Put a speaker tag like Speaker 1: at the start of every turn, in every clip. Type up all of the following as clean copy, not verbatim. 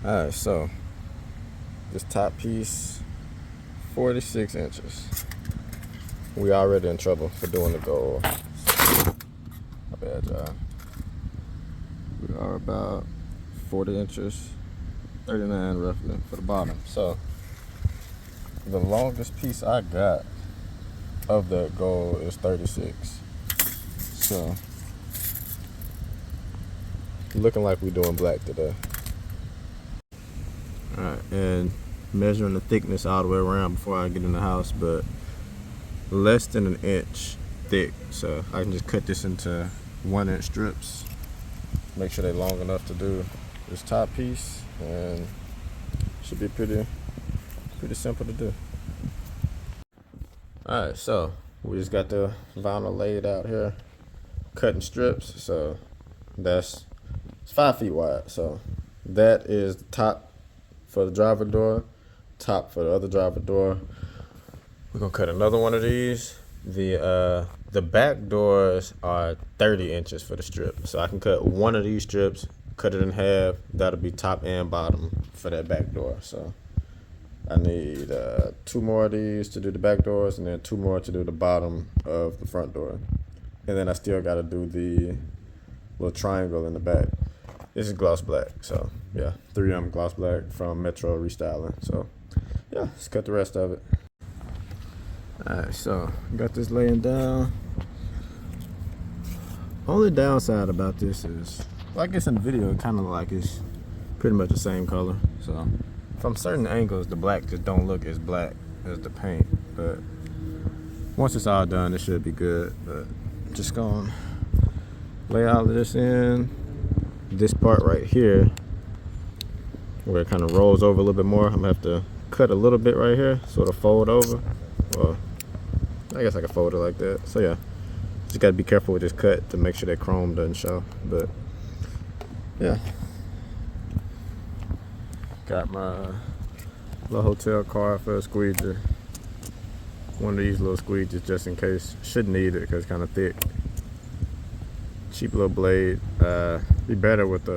Speaker 1: Alright, so this top piece, 46 inches. We already in trouble for doing the gold. My bad, y'all. We are about 40 inches, 39 roughly for the bottom. So the longest piece I got of that gold is 36. So looking like we're doing black today. Alright, and measuring the thickness all the way around before I get in the house, but less than an inch thick. So I can just cut this into 1-inch strips, make sure they're long enough to do this top piece, and should be pretty simple to do. Alright, so we just got the vinyl laid out here, cutting strips. So it's 5 feet wide. So that is the top for the driver door, top for the other driver door. We're gonna cut another one of these. The back doors are 30 inches for the strip. So I can cut one of these strips, cut it in half. That'll be top and bottom for that back door. So I need 2 more of these to do the back doors, and then 2 more to do the bottom of the front door. And then I still gotta do the little triangle in the back. This is gloss black, so yeah, 3M gloss black from Metro Restyling. So yeah, let's cut the rest of it. Alright, so got this laying down. Only downside about this is, well, I guess in the video it kind of like it's pretty much the same color. So from certain angles, the black just don't look as black as the paint. But once it's all done, it should be good. But just gonna lay all of this in. This part right here, where it kind of rolls over a little bit more, I'm gonna have to cut a little bit right here, sort of fold over. Well, I guess I can fold it like that. So yeah, just gotta be careful with this cut to make sure that chrome doesn't show. But yeah, got my little hotel card for a squeegee. One of these little squeegees just in case. Shouldn't need it because it's kind of thick. Cheap little blade. Be better with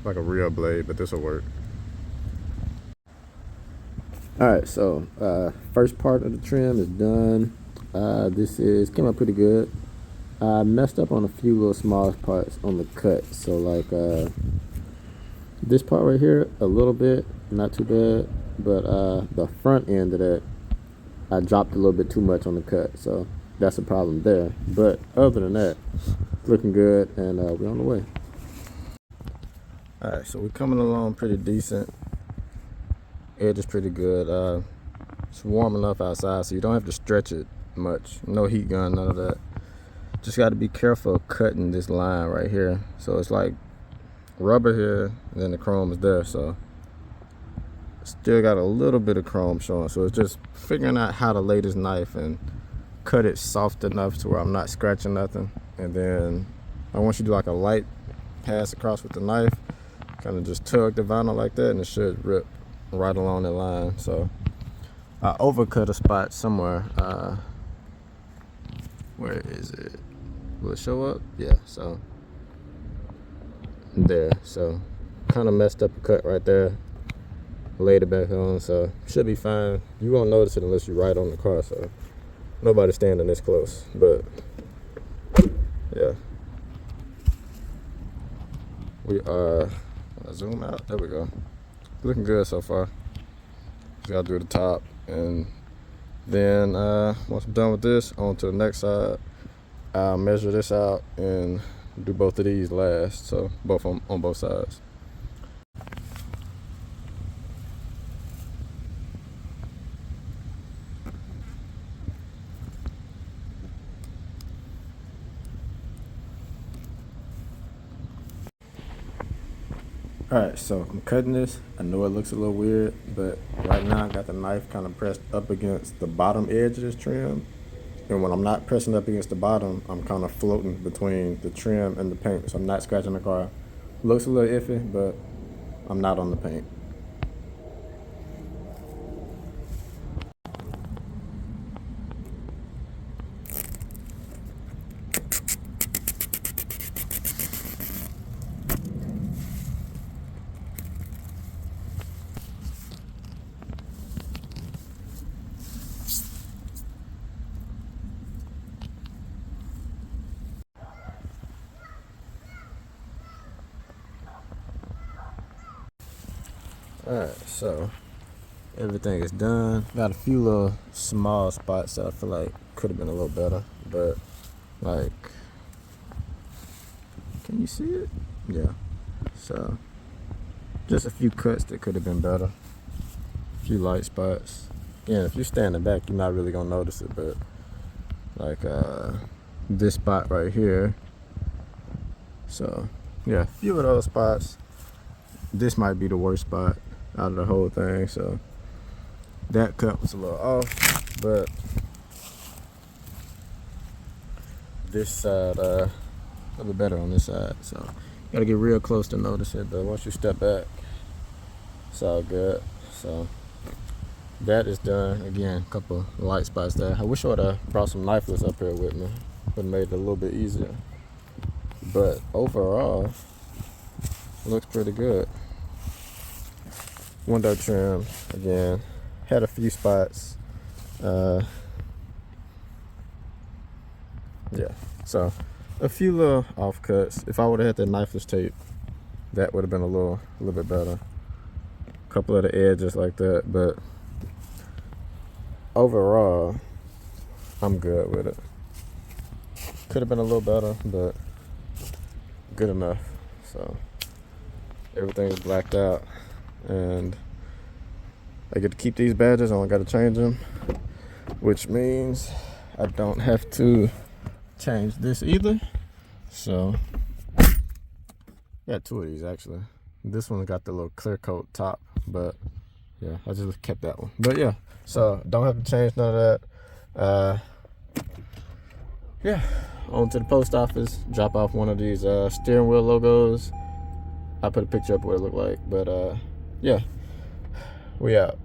Speaker 1: like a real blade, but this will work. Alright, so first part of the trim is done. This came out pretty good. I messed up on a few little small parts on the cut. So like this part right here, a little bit, not too bad. But the front end of that, I dropped a little bit too much on the cut. So that's a problem there. But other than that, looking good, and we're on the way. Alright, so we're coming along pretty decent. Edge is pretty good. It's warm enough outside, so you don't have to stretch it much. No heat gun, none of that. Just got to be careful of cutting this line right here. So it's like rubber here, and then the chrome is there. So still got a little bit of chrome showing. So it's just figuring out how to lay this knife and cut it soft enough to where I'm not scratching nothing. And then I want you to do like a light pass across with the knife, kind of just tug the vinyl like that, and it should rip right along that line. So I overcut a spot somewhere. Where is it? Will it show up? Yeah, so there. So kind of messed up a cut right there. Laid it back on, so should be fine. You won't notice it unless you're right on the car, so nobody's standing this close. But yeah, we are, zoom out, there we go. Looking good so far. Just gotta do the top, and then once I'm done with this, on to the next side. I'll measure this out and do both of these last, so both on both sides. Alright, so I'm cutting this. I know it looks a little weird, but right now I got the knife kind of pressed up against the bottom edge of this trim. And when I'm not pressing up against the bottom, I'm kind of floating between the trim and the paint. So I'm not scratching the car. Looks a little iffy, but I'm not on the paint. Alright, so everything is done. Got a few little small spots that I feel like could have been a little better, but like, can you see it? Yeah. So just a few cuts that could have been better. A few light spots. Yeah, if you're standing back, you're not really gonna notice it, but like this spot right here. So yeah, a few of those spots. This might be the worst spot out of the whole thing, so that cut was a little off, but this side a little bit better on this side. So gotta get real close to notice it, but once you step back, it's all good. So that is done. Again, a couple light spots there. I wish I would have brought some knifeless up here with me. Would have made it a little bit easier. But overall, looks pretty good. Window trim, again, had a few spots. Yeah, so a few little offcuts. If I would have had the knifeless tape, that would have been a little bit better. A couple of the edges like that, but overall, I'm good with it. Could have been a little better, but good enough. So everything's blacked out, and I get to keep these badges. I only got to change them, which means I don't have to change this either. So got two of these actually. This one got the little clear coat top, but yeah, I just kept that one. But yeah, so don't have to change none of that. Yeah, on to the post office, drop off one of these steering wheel logos. I put a picture up of what it looked like, but yeah, we out.